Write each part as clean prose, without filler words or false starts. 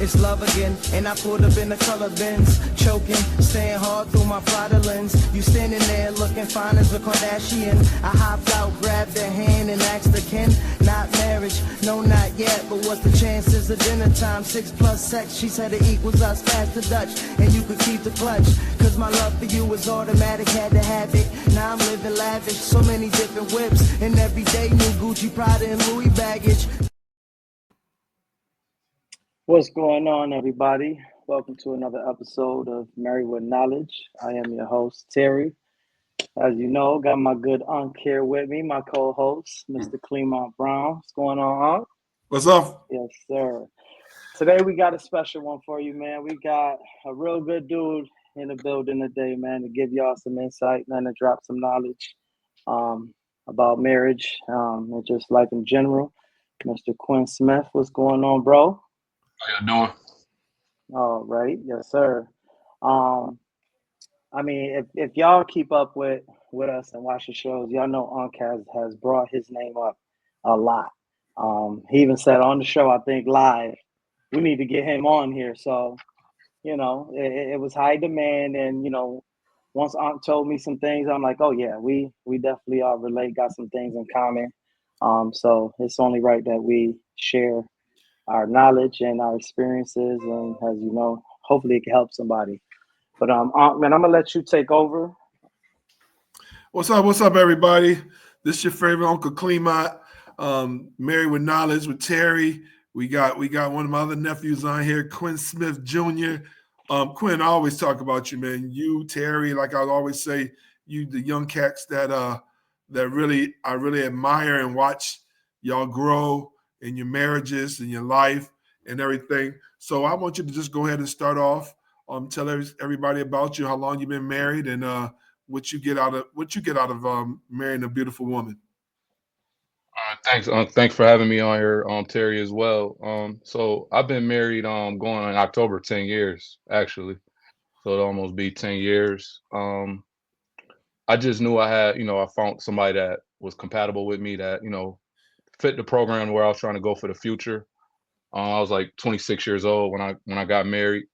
it's love again. And I pulled up in the color bins, choking, staying hard through my Prada lens. You standing there looking fine as a Kardashian. I hopped out, grabbed her hand and asked her, Ken, not marriage, no not yet, but what's the chances of dinner time? 6 plus sex, she said it equals us, pass the Dutch, and you could keep the clutch. Cause my love for you was automatic, had to have it. Now I'm living lavish, so many different whips, and every day new Gucci, Prada, and Louis baggage. What's going on, everybody? Welcome to another episode of Married with Knowledge. I am your host, Terry. As you know, got my good Unc here with me, my co-host, Mr. Clemont Brown. What's going on, Unc? What's up? Yes, sir. Today we got a special one for you, man. We got a real good dude in the building today, man, to give y'all some insight, man, to drop some knowledge about marriage and just life in general. Mr. Quinn Smith, what's going on, bro? How y'all doing? All right, yes, sir. I mean, if y'all keep up with us and watch the shows, y'all know Unc has brought his name up a lot. He even said on the show, I think live, we need to get him on here. So, you know, it was high demand, and you know, once Unc told me some things, I'm like, oh yeah, we definitely all relate, got some things in common. So it's only right that we share our knowledge and our experiences, and as you know, hopefully it can help somebody. But man, I'm gonna let you take over. What's up, everybody? This is your favorite Uncle Clemont, Married with Knowledge with Terry. We got one of my other nephews on here, Quinn Smith Jr. Quinn, I always talk about you, man. You, Terry, like I always say, you the young cats that I really admire and watch y'all grow in your marriages and your life and everything. So I want you to just go ahead and start off. Tell everybody about you, how long you've been married, and what you get out of marrying a beautiful woman. Thanks. Thanks for having me on here, Terry, as well. So I've been married going in October 10 years, actually. So it'll almost be 10 years. I just knew I found somebody that was compatible with me, that, you know, fit the program where I was trying to go for the future. I was like 26 years old when I got married.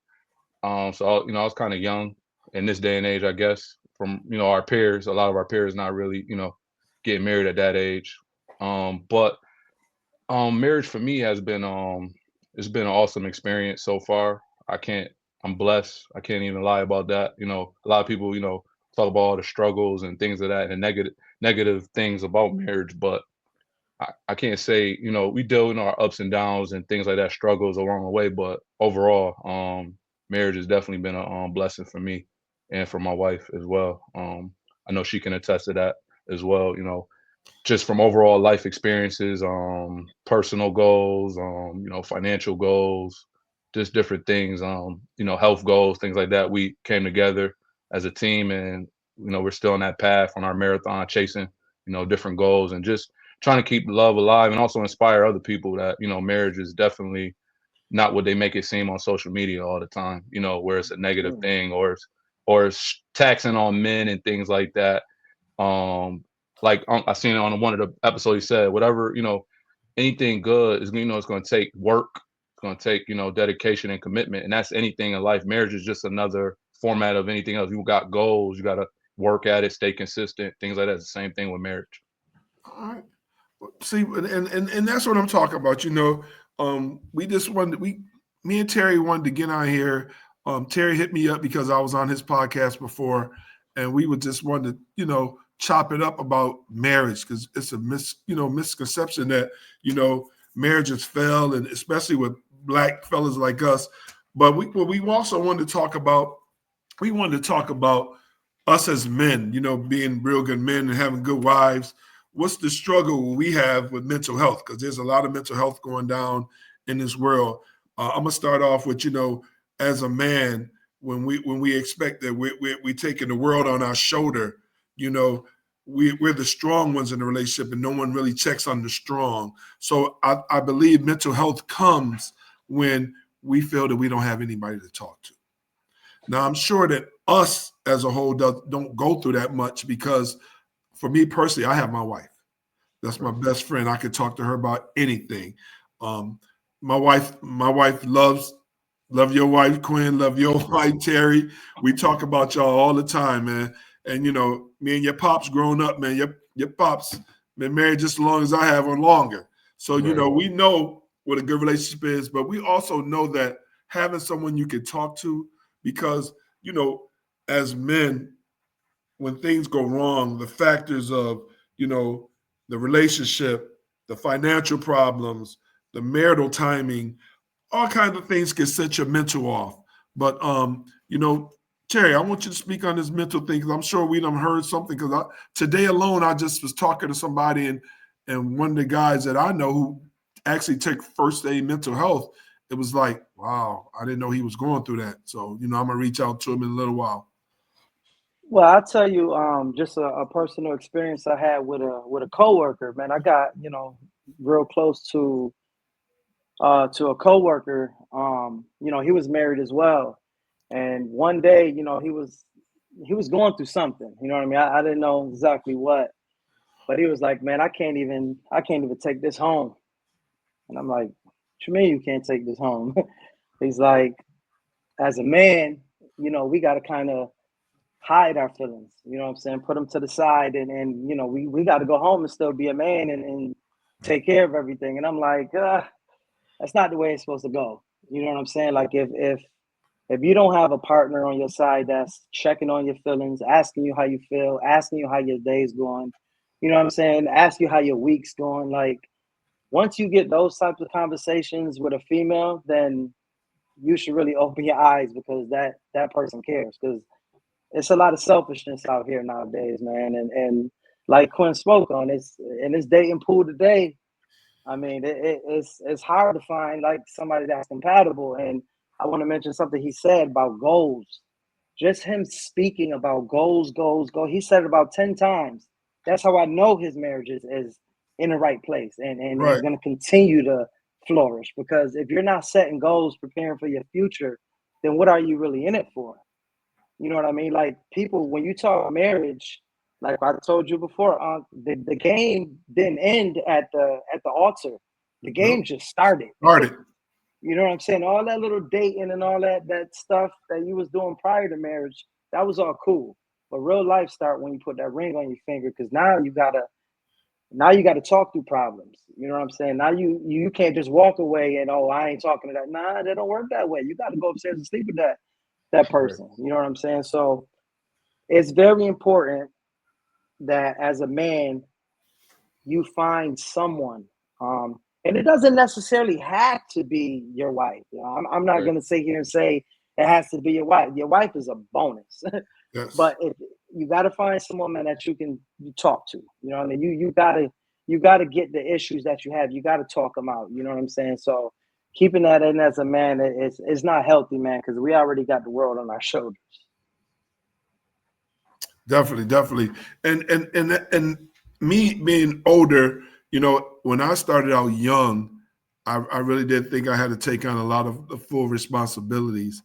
So I was kind of young in this day and age, I guess, from, you know, our peers. A lot of our peers not really, you know, getting married at that age. But marriage for me has been it's been an awesome experience so far. I'm blessed. I can't even lie about that. You know, a lot of people, you know, talk about all the struggles and things of that and negative things about marriage, but I can't say, you know, we deal with our ups and downs and things like that, struggles along the way, but overall, marriage has definitely been a blessing for me and for my wife as well. I know she can attest to that as well, you know, just from overall life experiences, personal goals, you know, financial goals, just different things, you know, health goals, things like that. We came together as a team, and, you know, we're still on that path on our marathon, chasing, you know, different goals and just trying to keep love alive and also inspire other people that, you know, marriage is definitely not what they make it seem on social media all the time, you know, where it's a negative thing or it's taxing on men and things like that. Like I seen it on one of the episodes, he said, whatever, you know, anything good is, you know, it's going to take work. It's going to take, you know, dedication and commitment. And that's anything in life. Marriage is just another format of anything else. You got goals, you got to work at it, stay consistent, things like that. It's the same thing with marriage. All right. See, and that's what I'm talking about. You know, me and Terry wanted to get on here. Terry hit me up because I was on his podcast before, and we would just want to, you know, chop it up about marriage, because it's a misconception that, you know, marriages fail, and especially with black fellas like us. But we also wanted to talk about us as men, you know, being real good men and having good wives. What's the struggle we have with mental health? Because there's a lot of mental health going down in this world. I'm gonna start off with, you know, as a man, when we expect that we're taking the world on our shoulder, you know, we're the strong ones in the relationship, and no one really checks on the strong. So I believe mental health comes when we feel that we don't have anybody to talk to. Now, I'm sure that us as a whole don't go through that much, because for me personally, I have my wife. That's my best friend. I could talk to her about anything. My wife loves Love your wife, Quinn. Love your wife, Terry. We talk about y'all all the time, man. And you know, me and your pops growing up, man. Your pops been married just as long as I have or longer. So you know, we know what a good relationship is, but we also know that having someone you can talk to, because you know, as men, when things go wrong, the factors of, you know, the relationship, the financial problems, the marital timing, all kinds of things can set your mental off. But you know, Terry, I want you to speak on this mental thing because I'm sure we done heard something. Because today alone, I just was talking to somebody, and one of the guys that I know who actually take first aid mental health, it was like, wow, I didn't know he was going through that. So you know, I'm gonna reach out to him in a little while. Well, I'll tell you, just a personal experience I had with a coworker. Man, I got real close to a coworker. He was married as well, and one day, he was going through something. You know what I mean? I didn't know exactly what, but he was like, "Man, I can't even take this home." And I'm like, "What you mean you can't take this home?" He's like, "As a man, we got to kind of hide our feelings. You know what I'm saying? Put them to the side, and we got to go home and still be a man and take care of everything." And I'm like, that's not the way it's supposed to go. You know what I'm saying? Like if you don't have a partner on your side that's checking on your feelings, asking you how you feel, asking you how your day's going, you know what I'm saying? Ask you how your week's going. Like once you get those types of conversations with a female, then you should really open your eyes because that person cares. Because it's a lot of selfishness out here nowadays, man. And like Quinn spoke on, it's in this dating pool today. I mean, it's hard to find like somebody that's compatible. And I want to mention something he said about goals. Just him speaking about goals, goals, goals. He said it about 10 times. That's how I know his marriage is in the right place and is Right. going to continue to flourish. Because if you're not setting goals, preparing for your future, then what are you really in it for? You know what I mean? Like people, when you talk marriage, like I told you before, the game didn't end at the altar. The game Nope. just started. Started. You know what I'm saying? All that little dating and all that stuff that you was doing prior to marriage, that was all cool. But real life start when you put that ring on your finger, because now you gotta talk through problems. You know what I'm saying? Now you can't just walk away and I ain't talking to that. Nah, that don't work that way. You got to go upstairs and sleep with that person. You know what I'm saying? So it's very important that as a man you find someone, and it doesn't necessarily have to be your wife. I'm not Right. going to sit here and say it has to be your wife. Your wife is a bonus. Yes. But if you got to find someone, man, that you talk to. You know what I mean? You gotta get the issues that you have. You got to talk them out. You know what I'm saying? So keeping that in as a man is not healthy, man, because we already got the world on our shoulders. Definitely. And me being older, you know, when I started out young, I really did think I had to take on a lot of the full responsibilities.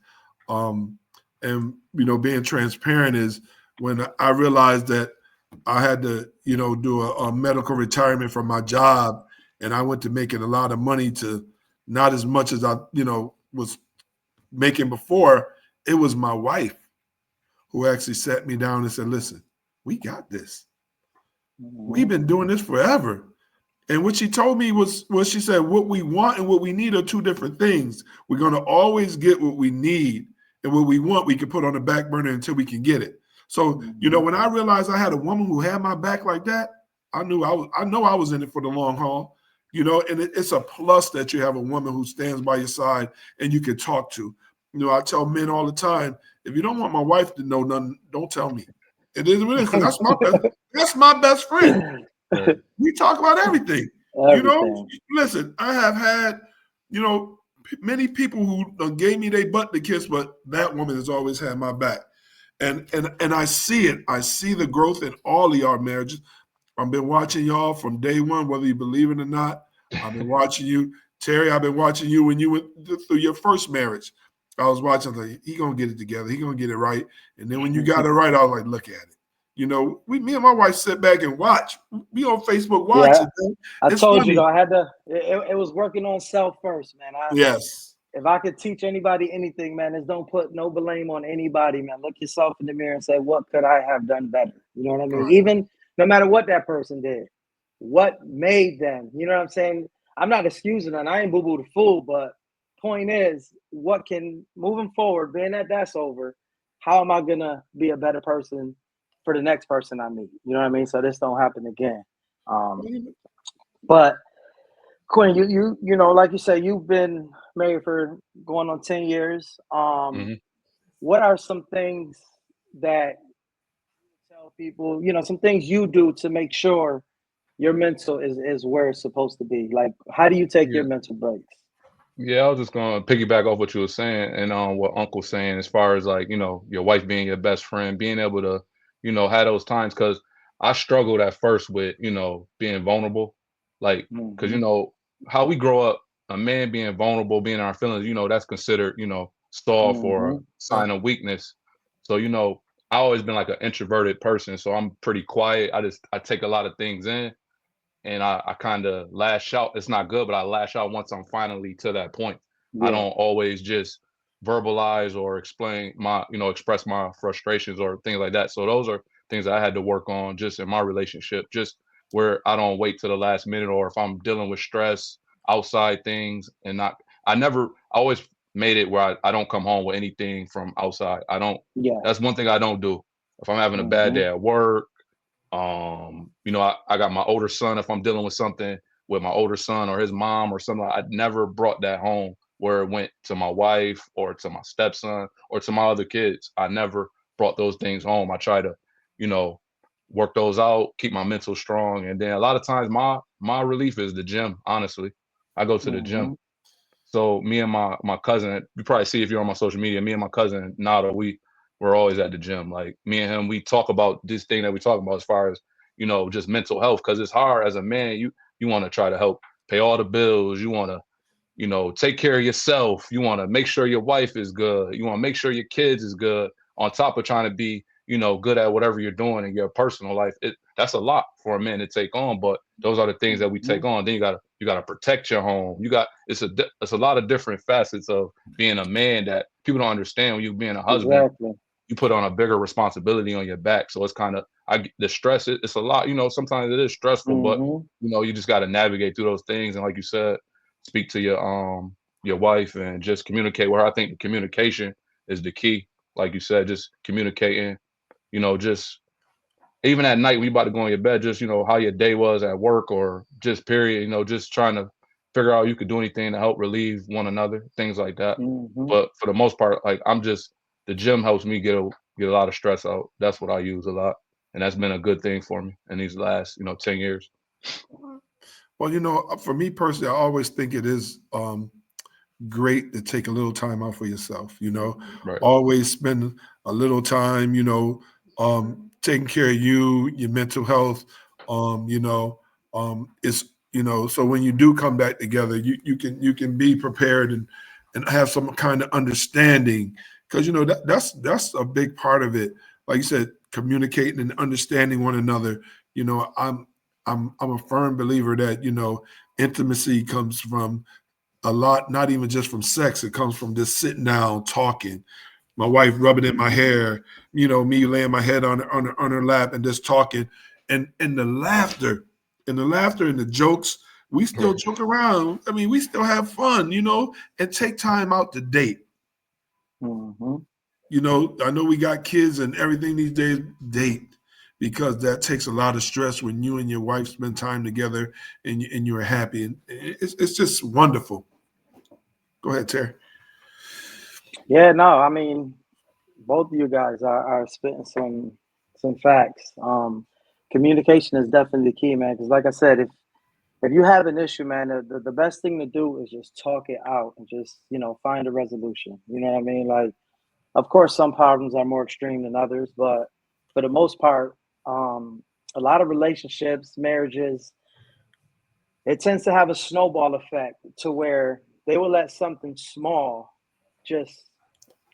And you know, being transparent is when I realized that I had to, you know, do a medical retirement from my job, and I went to making a lot of money to not as much as I, you know, was making before. It was my wife who actually sat me down and said, "Listen, we got this. We've been doing this forever." And what she told me was she said, what we want and what we need are two different things. We're going to always get what we need, and what we want, we can put on the back burner until we can get it. So, you know, when I realized I had a woman who had my back like that, I know I was in it for the long haul, you know, and it's a plus that you have a woman who stands by your side and you can talk to. You know, I tell men all the time, if you don't want my wife to know nothing, don't tell me. It is what it is, because that's my best friend. Right. We talk about everything. You know, Everything. listen, I have had, you know, many people who gave me their butt to kiss, but that woman has always had my back. And I see it. I see the growth in all of y'all marriages. I've been watching y'all from day one, whether you believe it or not. I've been watching you. Terry, I've been watching you when you went through your first marriage. I was watching, like, he going to get it together. He going to get it right. And then when you got it right, I was like, look at it. You know, me and my wife sit back and watch. We on Facebook watching. I It's told funny. you though, I had to. It was working on self first, man. Yes. if I could teach anybody anything, man, is don't put no blame on anybody, man. Look yourself in the mirror and say, what could I have done better? You know what I mean? Right. Even no matter what that person did, what made them, you know what I'm saying? I'm not excusing that. I ain't boo-boo the fool, but point is, what can, moving forward, being that that's over, how am I going to be a better person for the next person I meet? You know what I mean? So this don't happen again. But Quinn, you know, like you say, you've been married for going on 10 years. Hmm. What are some things that you tell people, you know, some things you do to make sure your mental is where it's supposed to be? Like, how do you take your Yeah. mental breaks? Yeah, I was just gonna piggyback off what you were saying and what Uncle's saying as far as like, your wife being your best friend, being able to, have those times because I struggled at first with, being vulnerable. Like, because Mm-hmm. how we grow up, a man being vulnerable, being in our feelings, that's considered, soft or a Mm-hmm. sign of weakness. So, I always been like an introverted person. So I'm pretty quiet. I take a lot of things in and I kind of lash out. It's not good, but I lash out once I'm finally to that point. I Yeah. don't always just verbalize or explain express my frustrations or things like that. So those are things that I had to work on just in my relationship, just where I don't wait to the last minute or if I'm dealing with stress, outside things and not, I always made it where I don't come home with anything from outside. Yeah. That's one thing I don't do. If I'm having a bad Mm-hmm. day at work, I got my older son. If I'm dealing with something with my older son or his mom or something, I never brought that home where it went to my wife or to my stepson or to my other kids. I never brought those things home. I try to, you know, work those out, keep my mental strong. And then a lot of times my relief is the gym, honestly. I go to the gym. Mm-hmm. So me and my cousin, you probably see if you're on my social media, me and my cousin Nada, we're always at the gym. Like me and him, we talk about this thing that we talk about as far as, just mental health. Cause it's hard as a man, you want to try to help pay all the bills. You want to, take care of yourself. You want to make sure your wife is good. You want to make sure your kids is good on top of trying to be, good at whatever you're doing in your personal life. That's a lot for a man to take on, but those are the things that we Mm-hmm. take on. Then you gotta protect your home. It's a lot of different facets of being a man that people don't understand. When you being a husband, Exactly. you put on a bigger responsibility on your back. So it's kind of the stress. It's a lot. Sometimes it is stressful, but Mm-hmm. you just got to navigate through those things. And like you said, speak to your wife and just communicate with her. I think the communication is the key. Like you said, just communicating. Just even at night when you about to go in your bed, just how your day was at work or just period. Just trying to figure out you could do anything to help relieve one another, things like that. Mm-hmm. But for the most part, like the gym helps me get a lot of stress out. That's what I use a lot, and that's been a good thing for me in these last 10 years. Well, for me personally, I always think it is great to take a little time out for yourself. Right. Always spend a little time, taking care of you, your mental health. It's so when you do come back together, you can be prepared and have some kind of understanding because that's a big part of it. Like you said, communicating and understanding one another. I'm a firm believer that intimacy comes from a lot, not even just from sex. It comes from just sitting down talking. My wife rubbing in my hair, me laying my head on her lap and just talking, and the laughter, and the jokes. We still Right. joke around. I mean, we still have fun, and take time out to date. Mm-hmm. I know we got kids and everything these days. Date because that takes a lot of stress when you and your wife spend time together and you're happy, and it's just wonderful. Go ahead, Terry. Yeah, no, I mean, both of you guys are spitting some facts. Communication is definitely key, man. Because like I said, if you have an issue, man, the best thing to do is just talk it out and just find a resolution. You know what I mean? Like, of course, some problems are more extreme than others, but for the most part, a lot of relationships, marriages, it tends to have a snowball effect to where they will let something small just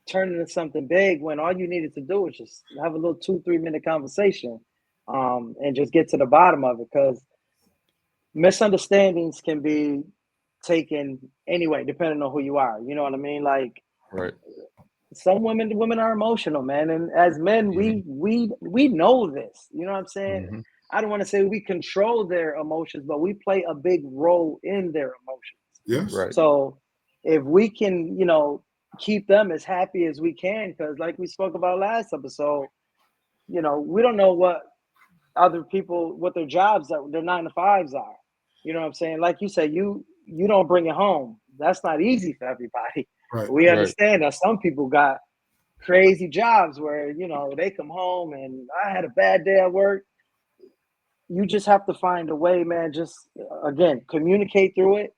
turn into something big when all you needed to do was just have a little 2-3 minute conversation, and just get to the bottom of it because misunderstandings can be taken anyway, depending on who you are. You know what I mean? Like Right. some women are emotional, man, and as men, we know this. You know what I'm saying? Mhm. I don't want to say we control their emotions, but we play a big role in their emotions. Yes. Right. So if we can, keep them as happy as we can, because like we spoke about last episode, we don't know what other people, what their jobs are, their 9 to 5s are. You know what I'm saying? Like you said, you don't bring it home. That's not easy for everybody. Right. We Right. understand that some people got crazy jobs where, they come home and I had a bad day at work. You just have to find a way, man. Just again, communicate through it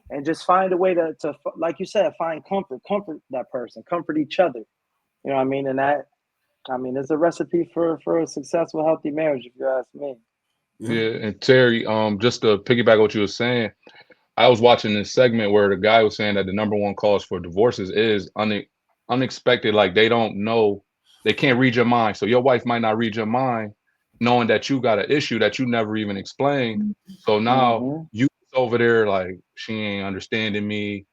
and just find a way to like you said, find comfort that person, comfort each other. You know what I mean? And that, it's a recipe for a successful, healthy marriage, if you ask me. Yeah. And Terry, just to piggyback what you were saying, I was watching this segment where the guy was saying that the number one cause for divorces is unexpected. Like they don't know, they can't read your mind. So your wife might not read your mind, knowing that you got an issue that you never even explained. So now you over there like she ain't understanding me.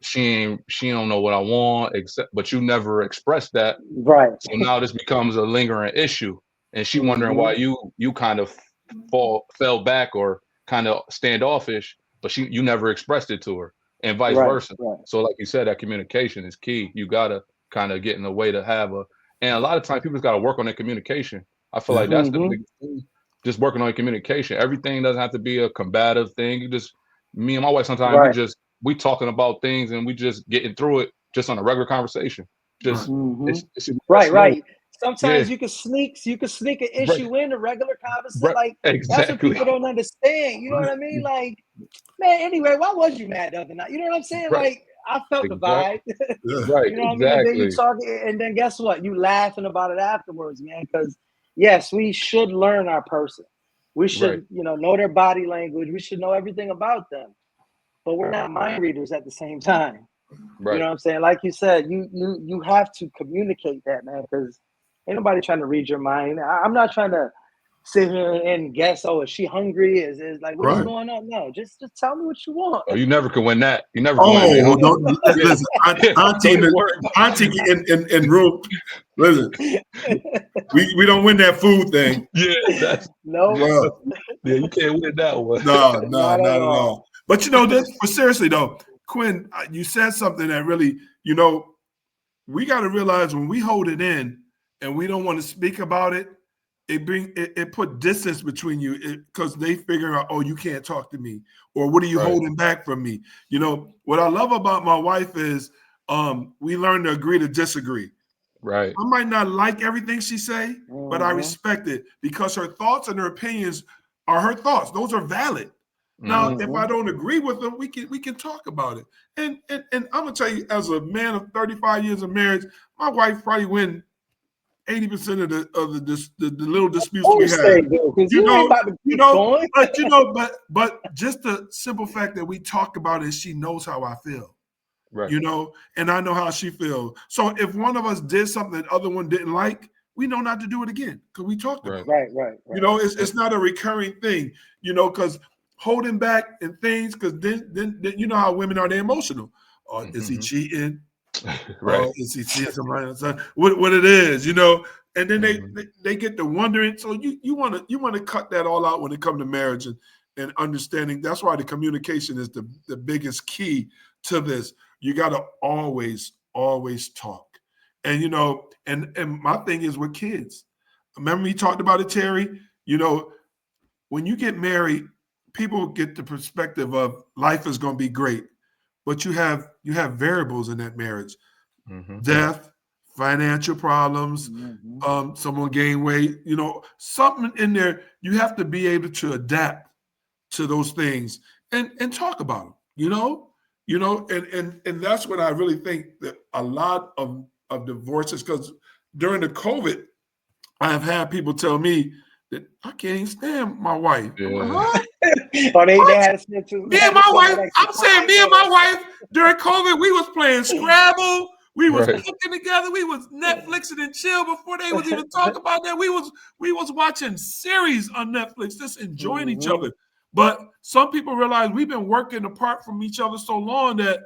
She don't know what I want, but you never expressed that. Right. So now this becomes a lingering issue, and she wondering why you kind of fell back or kind of standoffish, but you never expressed it to her, and vice versa. Right. So like you said, that communication is key. You gotta kind of get in the way to have and a lot of times people's got to work on their communication. I feel like that's the biggest thing. Just working on your communication. Everything doesn't have to be a combative thing. You just, me and my wife sometimes we talking about things and we just getting through it just on a regular conversation. Just it's right. Sometimes you can sneak an issue in a regular conversation. Like that's what people don't understand. You know what I mean? Like, man, anyway, why was you mad the other night? You know what I'm saying? Like I felt the vibe. Right. You know what I mean? And then you talk, and then guess what? You laughing about it afterwards, man. Because yes, we should learn our person. We should, know their body language. We should know everything about them. But we're not mind readers at the same time. Right. You know what I'm saying? Like you said, you have to communicate that, man, because ain't nobody trying to read your mind. I'm not trying to sit here and guess, oh, is she hungry? Is like what's going on? No, just tell me what you want. Oh, you never can win that. You never can win. Listen, Auntie in room. Listen, we don't win that food thing. Yeah, that's yeah, you can't win that one. No, not at all. But but seriously though, Quinn, you said something that really, we got to realize when we hold it in and we don't want to speak about it, it put distance between you because they figure out, oh, you can't talk to me, or what are you holding back from me? What I love about my wife is we learn to agree to disagree. Right. I might not like everything she say, but I respect it because her thoughts and her opinions are her thoughts. Those are valid. Now, if I don't agree with them, we can talk about it. And I'm gonna tell you, as a man of 35 years of marriage, my wife probably win 80% of the little disputes we have. But just the simple fact that we talk about it, she knows how I feel. Right. And I know how she feels. So if one of us did something that the other one didn't like, we know not to do it again because we talked about it. Right. It's not a recurring thing, because holding back and things, because then you know how women are, they're emotional. Is he cheating? Right. Is he cheating somebody? What it is, and then they get to wondering. So you want to cut that all out when it comes to marriage and understanding. That's why the communication is the biggest key to this. You got to always talk. And and my thing is with kids. Remember we talked about it, Terry? When you get married, people get the perspective of life is going to be great, but you have variables in that marriage. Death, financial problems, someone gain weight, something in there. You have to be able to adapt to those things and talk about them, and that's what I really think that a lot of divorces, because during the COVID, I have had people tell me that I can't even stand my wife. Yeah. They had me and my wife. I'm saying me and my wife during COVID, we was playing Scrabble. We was cooking together. We was Netflixing and chill before they was even talking about that. We was watching series on Netflix, just enjoying each other. But some people realize we've been working apart from each other so long that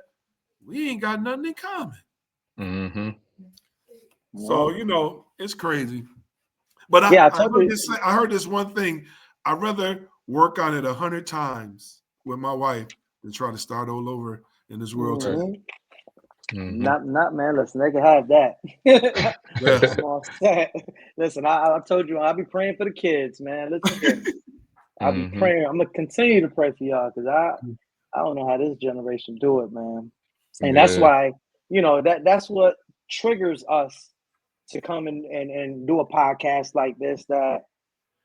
we ain't got nothing in common. Mm-hmm. So, you know, it's crazy. But Yeah, I heard this one thing. I'd rather work on it 100 times with my wife than try to start all over in this world today. Mm-hmm. Not man. Listen, they can have that. Yes. I'm all set. Listen, I told you I'll be praying for the kids, man. Listen here. I'll be praying. I'm gonna continue to pray for y'all because I don't know how this generation do it, man. And that's why, you know, that's what triggers us to come and do a podcast like this that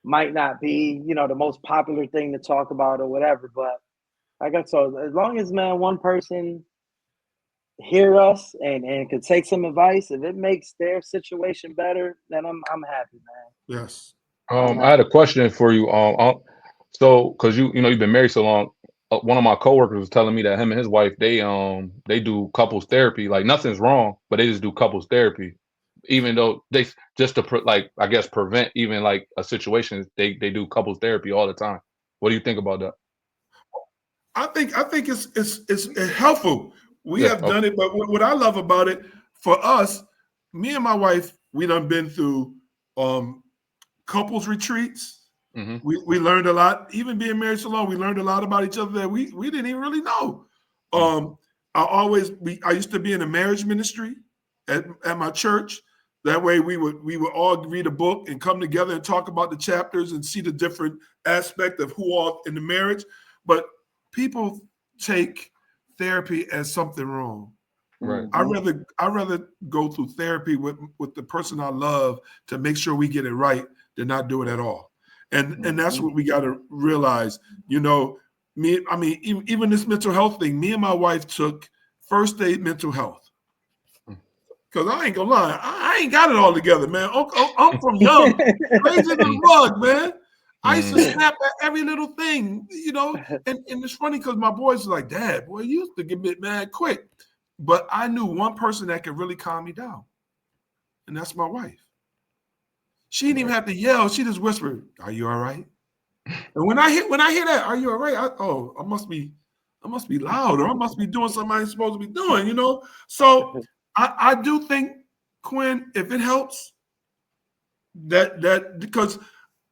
might not be, you know, the most popular thing to talk about or whatever. But like I told, as long as, man, one person hear us and could take some advice, if it makes their situation better, then I'm happy, man. Yes. I had a question for you. So because you've been married so long, one of my coworkers was telling me that him and his wife they do couples therapy. Like nothing's wrong, but they just do couples therapy, even though they just to like I guess prevent even like a situation. They do couples therapy all the time. What do you think about that? I think it's helpful. We have done it, but what I love about it for us, me and my wife, we done been through couples retreats. Mm-hmm. We learned a lot. Even being married so long, we learned a lot about each other that we didn't even really know. I used to be in a marriage ministry at my church. That way we would all read a book and come together and talk about the chapters and see the different aspect of who all in the marriage. But people take therapy as something wrong. Right. I rather go through therapy with the person I love to make sure we get it right than not do it at all. And that's what we got to realize. You know, even this mental health thing, me and my wife took first aid mental health. Because I ain't gonna lie, I ain't got it all together, man. I'm from young, crazy the rug, man. I used to snap at every little thing, you know. And it's funny because my boys are like, Dad, boy, you used to get mad quick. But I knew one person that could really calm me down, and that's my wife. She didn't even have to yell. She just whispered, "Are you all right?" And when I hear that, "Are you all right?" I must be loud, or I must be doing something I ain't supposed to be doing, you know. So I do think, Quinn, if it helps, that because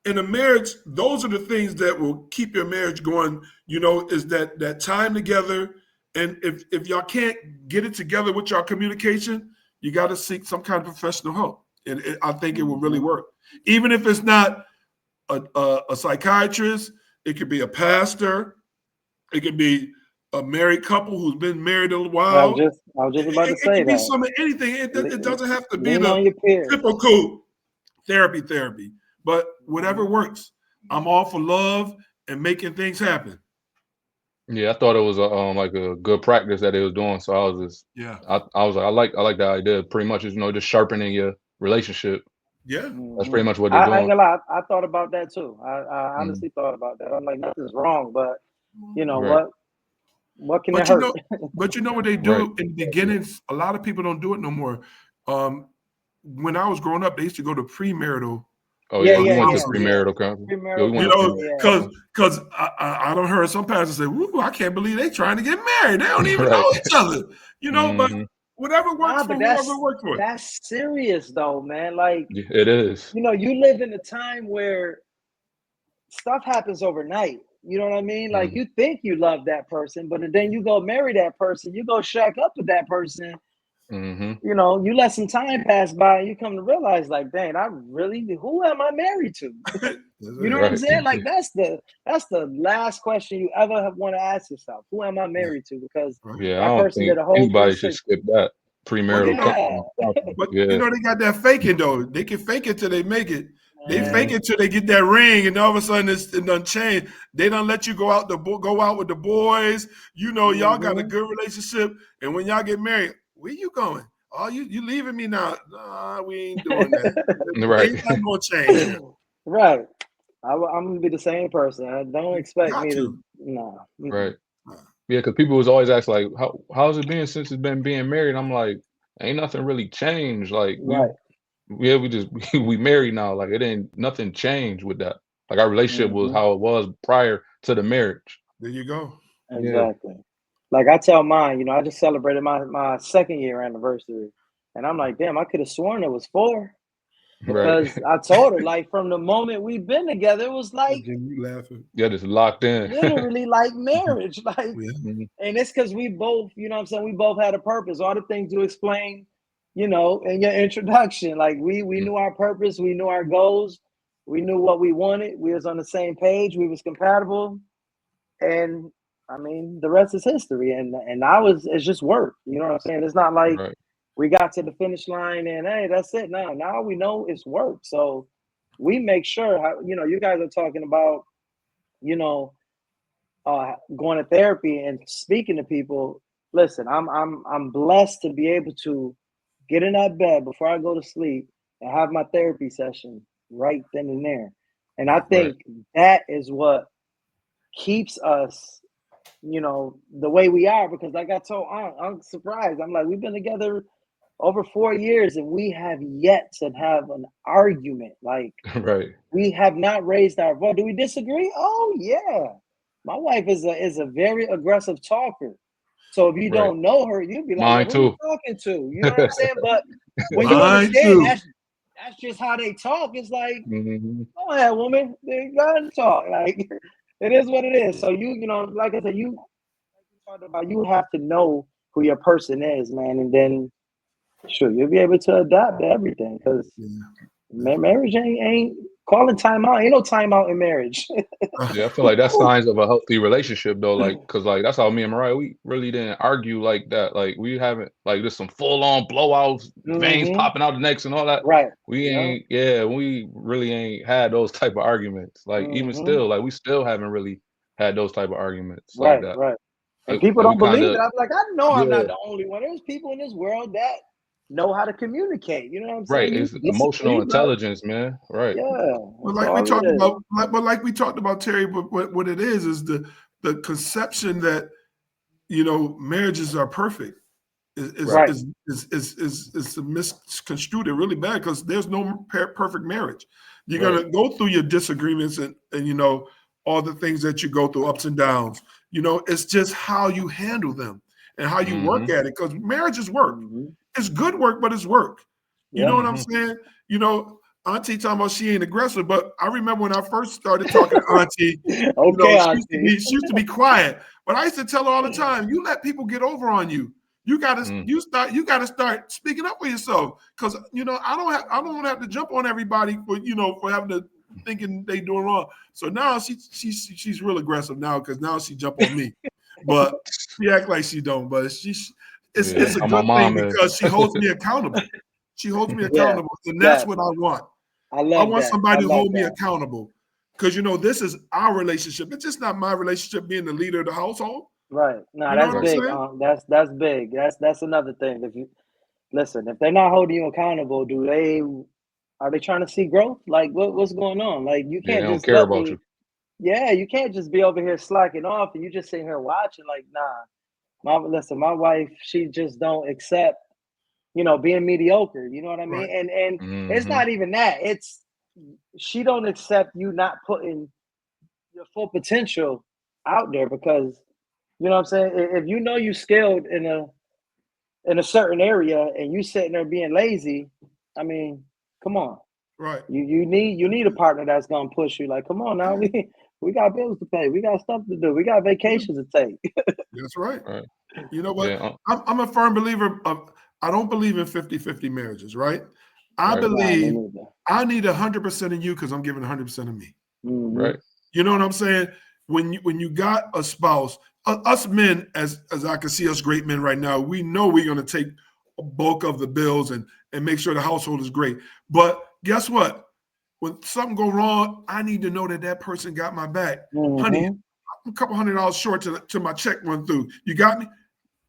in a marriage, those are the things that will keep your marriage going. You know, is that time together. And if y'all can't get it together with your communication, you got to seek some kind of professional help. And I think it will really work. Even if it's not a psychiatrist, it could be a pastor. It could be a married couple who's been married a while. I was just about to say it could that. be some anything. It doesn't have to be Lean on your peers. typical therapy. But whatever works. I'm all for love and making things happen. Yeah, I thought it was like a good practice that they was doing. So I was just I was like I like that idea. Pretty much is just sharpening your relationship. Yeah, that's pretty much what they're doing. I ain't gonna lie, I thought about that too. I honestly thought about that. I'm like, nothing's wrong, but you know what can it hurt? But you know what they do in the beginning? A lot of people don't do it no more. When I was growing up, they used to go to premarital. Oh yeah, we went to premarital counseling. You know, because I don't heard some pastors say, "Woo, I can't believe they trying to get married. They don't even know each other." You know, but whatever works for whoever works for it. That's serious though, man. Like it is. You know, you live in a time where stuff happens overnight. You know what I mean? Like you think you love that person, but then you go marry that person, you go shack up with that person. You know, you let some time pass by and you come to realize, like, dang, who am I married to? You know what I'm saying? Like that's the last question you ever want to ask yourself. Who am I married to? Because that I don't think anybody should skip that premarital counseling. But you know, they got that faking though. They can fake it till they make it. They fake it till they get that ring, and all of a sudden it done changed. They don't let you go out with the boys. You know, y'all got a good relationship, and when y'all get married, where you going? Oh, you leaving me now? Nah, we ain't doing that. Right? Ain't not gonna change. Right. I'm gonna be the same person. Don't expect me to. Nah. Right. Yeah, because people was always ask like, how's it been since it's been being married? I'm like, ain't nothing really changed. Like we married now. Like nothing changed with that. Like our relationship was how it was prior to the marriage. There you go. Exactly. Like I tell mine, I just celebrated my second year anniversary, and I'm like, damn, I could have sworn it was 4 Right. because I told her like from the moment we've been together, it was like Jim, you laughing? Yeah, just locked in. literally like marriage, like. Yeah. Mhm. And it's because we both, you know what I'm saying, we both had a purpose. All the things you explained, in your introduction, like we knew our purpose, we knew our goals, we knew what we wanted. We was on the same page, we was compatible, and I mean the rest is history. And it's just work. You know what I'm saying? It's not like Right. we got to the finish line and hey, that's it. Now we know it's work. So we make sure you guys are talking about, going to therapy and speaking to people. Listen, I'm blessed to be able to get in that bed before I go to sleep and have my therapy session right then and there. And I think that is what keeps us, the way we are. Because like I told I'm surprised. I'm like, we've been together over 4 years and we have yet to have an argument. Like Right. we have not raised our voice. Do we disagree? Oh yeah. My wife is a very aggressive talker. So if you Right. don't know her, you'd be like, Mine who are you too. talking to? You know what I'm saying? But when you Mine understand too. that's just how they talk, it's like, Mhm. go ahead, woman. They gotta talk. Like it is what it is. So like I said, you talked about, you have to know who your person is, man, and then sure you'll be able to adapt to everything. Because marriage ain't calling timeout. Ain't no timeout in marriage. Yeah, I feel like that's signs of a healthy relationship though. Like, cause like that's how me and Mariah, we really didn't argue like that. Like we haven't like there's some full on blowouts, veins Mhm. popping out the necks and all that. Right. We Yeah. ain't, we really ain't had those type of arguments. Like even Mhm. still, like we still haven't really had those type of arguments like Right. that. Right. And Like, people like we don't kind believe it. of, I'm like, I know I'm yeah, not the only one. There's people in this world that know how to communicate. You know what I'm right. saying? You It's emotional disagree, but intelligence, man. Right. yeah, But that's like we all it talked is. about, like we talked about, Terry, but what it is the conception that marriages are perfect is Right. misconstrued really bad, because there's no perfect marriage. You're Right. gonna go through your disagreements and all the things that you go through, ups and downs. It's just how you handle them and how you work Mm-hmm. at it, because marriage is work. Mhm. It's good work, but it's work. You Yeah. know what I'm saying? Auntie talking about she ain't aggressive, but I remember when I first started talking to Auntie, Okay, she auntie. used to be quiet, but I used to tell her all the time, you let people get over on you. You gotta start speaking up for yourself, because I don't want to have to jump on everybody for having to thinking they doing wrong. So now she's real aggressive now, because now she jump on me, but she act like she don't. But it's a How my good thing mom is. because she holds me accountable. She holds me Yeah. accountable, and that's Yes. what I want. I I love want that. somebody I to love hold me that. accountable, because this is our relationship. It's just not my relationship being the leader of the household. Right. No, You know that's what I'm Right. big. saying? That's big. That's another thing. If you listen, if they're not holding you accountable, are they trying to see growth? Like what's going on? Like you Yeah, they can't don't just care let about me. you. Yeah, you can't just be over here slacking off and you just sitting here watching. Like my wife, she just don't accept, being mediocre. You know what I mean? Right. And it's Mm-hmm. not even that. It's she don't accept you not putting your full potential out there, because you know what I'm saying. If you know you skilled in a certain area and you sitting there being lazy, I mean, come on. Right. You need a partner that's gonna push you. Like, come on now, we got bills to pay, we got stuff to do, we got vacations to take. That's right. Right. You know what? Yeah. I'm a firm believer of, I don't believe in 50-50 marriages, right? I Right. Nah, me believe neither. I need 100% of you because I'm giving 100% of me. Mhm. Right. You know what I'm saying? When you got a spouse, us men, as I can see us great men right now, we know we're going to take a bulk of the bills and make sure the household is great. But guess what? When something go wrong, I need to know that person got my back. Honey, Mhm. I'm a couple $100 short to my check run through. You got me?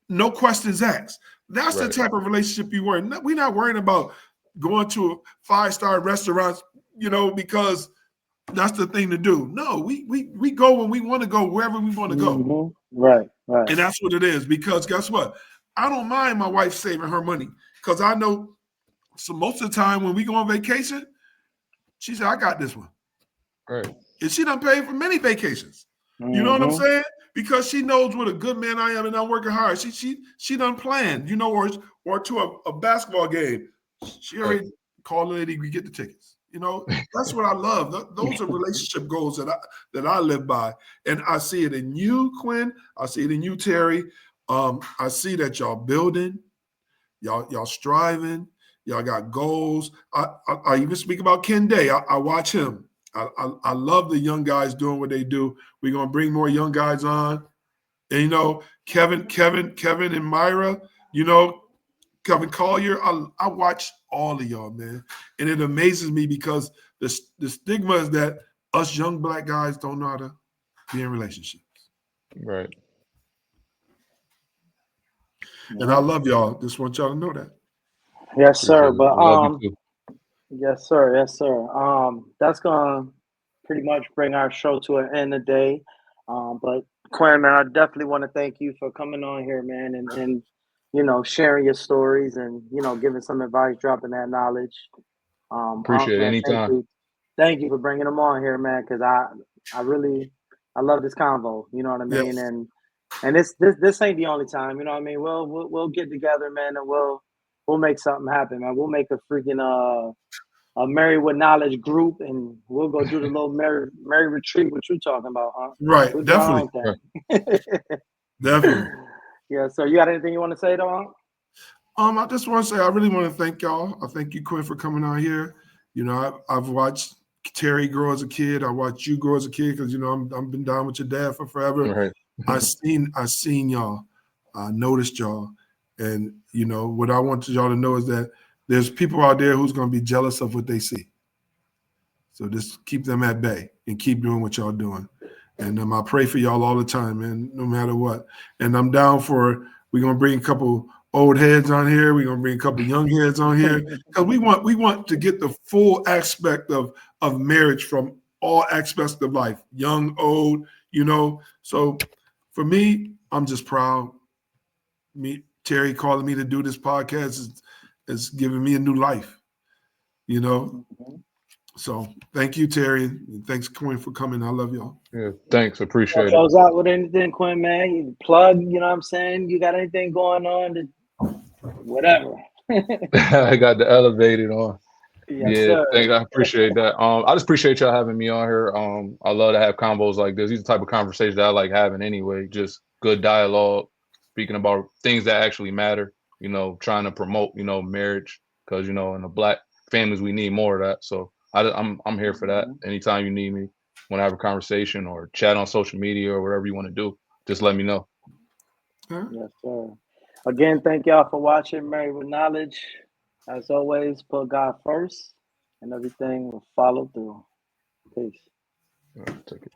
No questions asked. That's the Right. type of relationship you want. We're not worrying about going to a 5-star restaurant, because that's the thing to do. No, we go when we want to go, wherever we want to go. Mhm. Right. Right. And that's what it is. Because guess what? I don't mind my wife saving her money, because I know, so most of the time when we go on vacation, she said, I got this one. Right. And she done paid for many vacations. You know what I'm saying? Because she knows what a good man I am, and I'm working hard. She done planned, or to a basketball game. She already called the lady, we get the tickets. That's what I love. Those are relationship goals that I live by. And I see it in you, Quinn. I see it in you, Terry. I see that y'all building, y'all striving, y'all got goals. I even speak about Ken Day. I watch him. I love the young guys doing what they do. We're gonna bring more young guys on. And Kevin and Myra, Kevin Collier. I watch all of y'all, man. And it amazes me because the stigma is that us young Black guys don't know how to be in relationships. Right. And I love y'all. Just want y'all to know that. Yes, sir. But Yes, sir. That's gonna pretty much bring our show to an end today. But Quinn, man, I definitely want to thank you for coming on here, man, and sharing your stories and giving some advice, dropping that knowledge. Appreciate it. Anytime. Thank you for bringing them on here, man, because I love this convo. You know what I mean? Yes. And this ain't the only time. You know what I mean? We'll get together, man, and we'll make something happen, man. We'll make a freaking a Married with Knowledge group, and we'll go do the little married retreat. What you talking about, huh? Right, We'll definitely. Definitely. Yeah. So you got anything you want to say, though? I just want to say I really want to thank y'all. I thank you, Quinn, for coming on here. I've watched Terry grow as a kid. I watched you grow as a kid because I've been down with your dad for forever. Right. I seen y'all. I noticed y'all, and what I want y'all to know is that there's people out there who's going to be jealous of what they see. So just keep them at bay and keep doing what y'all doing. And I pray for y'all all the time, man, no matter what. And I'm down for, we're going to bring a couple old heads on here. We're going to bring a couple young heads on here because we want to get the full aspect of marriage from all aspects of life, young, old, So for me, I'm just proud. Terry calling me to do this podcast is giving me a new life, So thank you, Terry. And thanks, Quinn, for coming. I love y'all. Yeah, thanks. Appreciate it. Close out with anything, Quinn, man. You plug, you know what I'm saying? You got anything going on? Whatever. I got the elevated on. Yes, yeah, sir. thanks. I appreciate that. I just appreciate y'all having me on here. I love to have combos like this. These are the type of conversations that I like having anyway. Just good dialogue, speaking about things that actually matter, trying to promote, marriage, because, in the Black families, we need more of that. So I'm here for that. Anytime you need me, want to have a conversation or chat on social media or whatever you want to do, just let me know. Yes, sir. Again, thank y'all for watching Married with Knowledge. As always, put God first, and everything will follow through. Peace. All right, take it.